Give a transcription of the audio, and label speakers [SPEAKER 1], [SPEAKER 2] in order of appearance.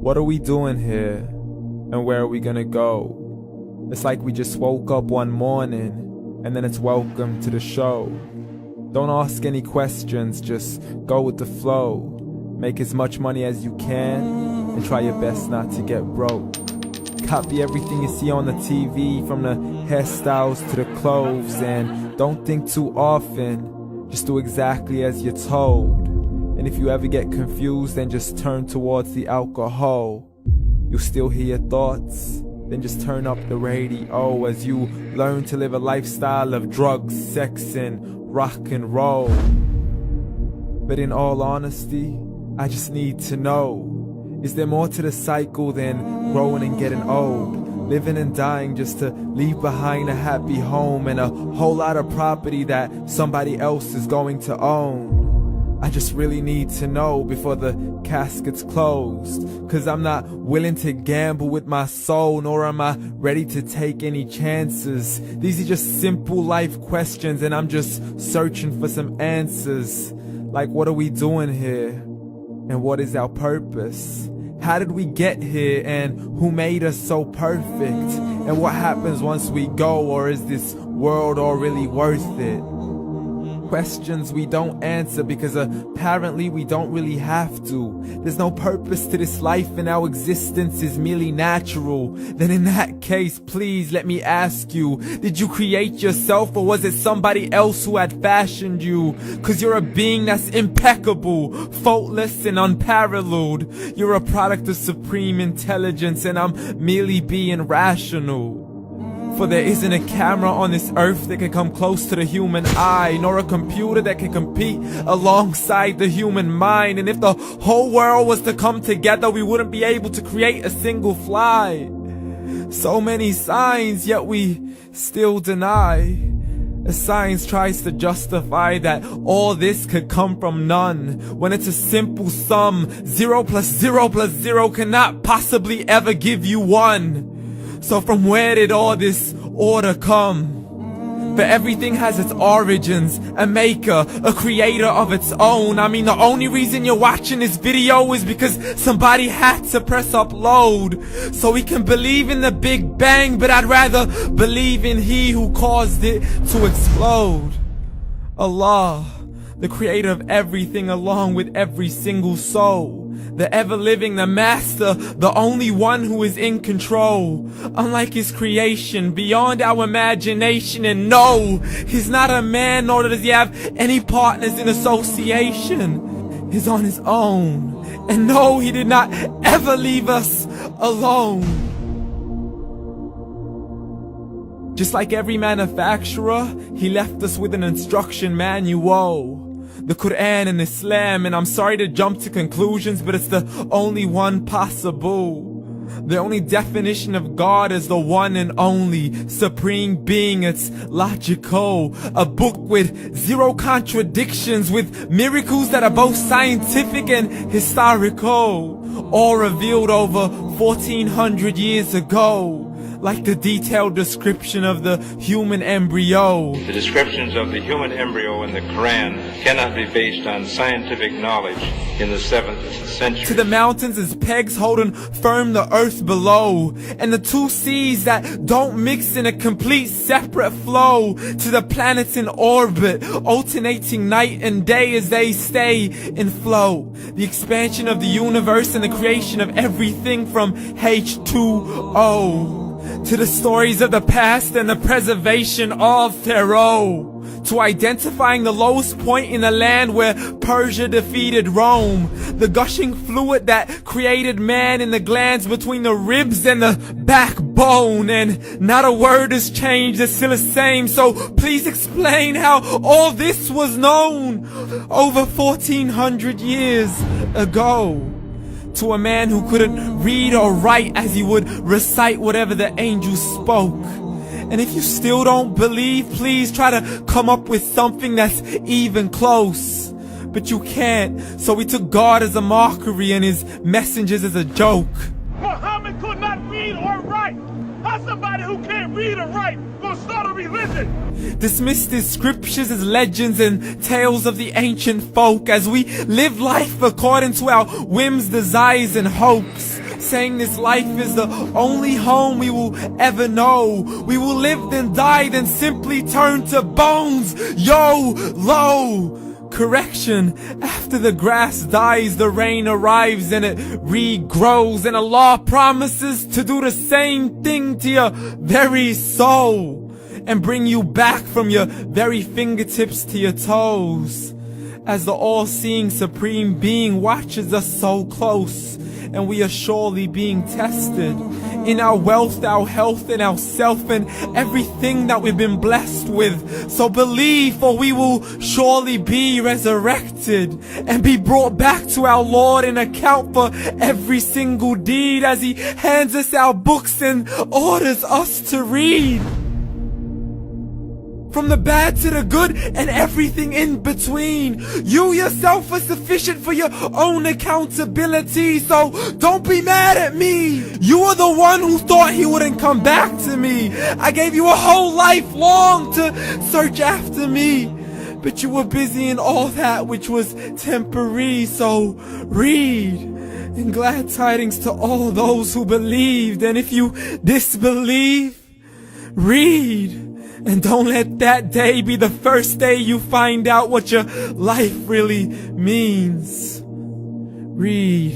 [SPEAKER 1] What are we doing here? And where are we gonna go? It's like we just woke up one morning, and then it's welcome to the show. Don't ask any questions, just go with the flow. Make as much money as you can, and try your best not to get broke. Copy everything you see on the TV, from the hairstyles to the clothes, and don't think too often, just do exactly as you're told. And if you ever get confused, then just turn towards the alcohol. You'll still hear your thoughts, then just turn up the radio as you learn to live a lifestyle of drugs, sex, and rock and roll. But in all honesty, I just need to know, is there more to the cycle than growing and getting old? Living and dying just to leave behind a happy home and a whole lot of property that somebody else is going to own. I just really need to know before the casket's closed, 'cause I'm not willing to gamble with my soul, nor am I ready to take any chances. These are just simple life questions, and I'm just searching for some answers. Like, what are we doing here? And what is our purpose? How did we get here, and who made us so perfect? And what happens once we go, or is this world all really worth it? Questions we don't answer because apparently we don't really have to. There's no purpose to this life and our existence is merely natural. Then in that case, please let me ask you, did you create yourself, or was it somebody else who had fashioned you? 'Cause you're a being that's impeccable, faultless and unparalleled. You're a product of supreme intelligence, and I'm merely being rational. For there isn't a camera on this earth that can come close to the human eye, nor a computer that can compete alongside the human mind. And if the whole world was to come together, we wouldn't be able to create a single fly. So many signs, yet we still deny. As science tries to justify that all this could come from none, when it's a simple sum. 0 plus 0 plus 0 cannot possibly ever give you 1. So from where did all this order come? For everything has its origins, a maker, a creator of its own. I mean, the only reason you're watching this video is because somebody had to press upload. So we can believe in the Big Bang, but I'd rather believe in He who caused it to explode. Allah, the creator of everything, along with every single soul. The ever-living, the master, the only one who is in control. Unlike his creation, beyond our imagination. And no, he's not a man, nor does he have any partners in association. He's on his own. And no, he did not ever leave us alone. Just like every manufacturer, he left us with an instruction manual. The Quran and Islam, and I'm sorry to jump to conclusions, but it's the only one possible. The only definition of God is the one and only supreme being. It's logical, a book with 0 contradictions, with miracles that are both scientific and historical, all revealed over 1400 years ago. Like the detailed description of the human embryo.
[SPEAKER 2] The descriptions of the human embryo in the Quran cannot be based on scientific knowledge in the 7th century.
[SPEAKER 1] To the mountains as pegs holding firm the earth below, and the 2 seas that don't mix in a complete separate flow. To the planets in orbit, alternating night and day as they stay in flow. The expansion of the universe and the creation of everything from H2O. To the stories of the past and the preservation of Pharaoh. To identifying the lowest point in the land where Persia defeated Rome. The gushing fluid that created man in the glands between the ribs and the backbone. And not a word has changed, it's still the same. So please explain how all this was known over 1400 years ago. To a man who couldn't read or write, as he would recite whatever the angels spoke. And if you still don't believe, please try to come up with something that's even close. But you can't, so we took God as a mockery and his messengers as a joke.
[SPEAKER 3] Muhammad could not read or write. How's somebody who can't read or write gonna start a religion?
[SPEAKER 1] Dismissed his scriptures as legends and tales of the ancient folk, as we live life according to our whims, desires, and hopes. saying this life is the only home we will ever know. We will live then die, then simply turn to bones. YOLO! Correction, after the grass dies, the rain arrives and it regrows, and Allah promises to do the same thing to your very soul and bring you back from your very fingertips to your toes, as the all-seeing supreme being watches us so close, and we are surely being tested in our wealth, our health, and our self, and everything that we've been blessed with. So believe, for we will surely be resurrected and be brought back to our Lord and account for every single deed, as He hands us our books and orders us to read. From the bad to the good and everything in between. You yourself are sufficient for your own accountability, so don't be mad at me. You are the one who thought He wouldn't come back to me. I gave you a whole life long to search after me, but you were busy in all that which was temporary. So read, and glad tidings to all those who believed. And if you disbelieve, read. And don't let that day be the first day you find out what your life really means. Read.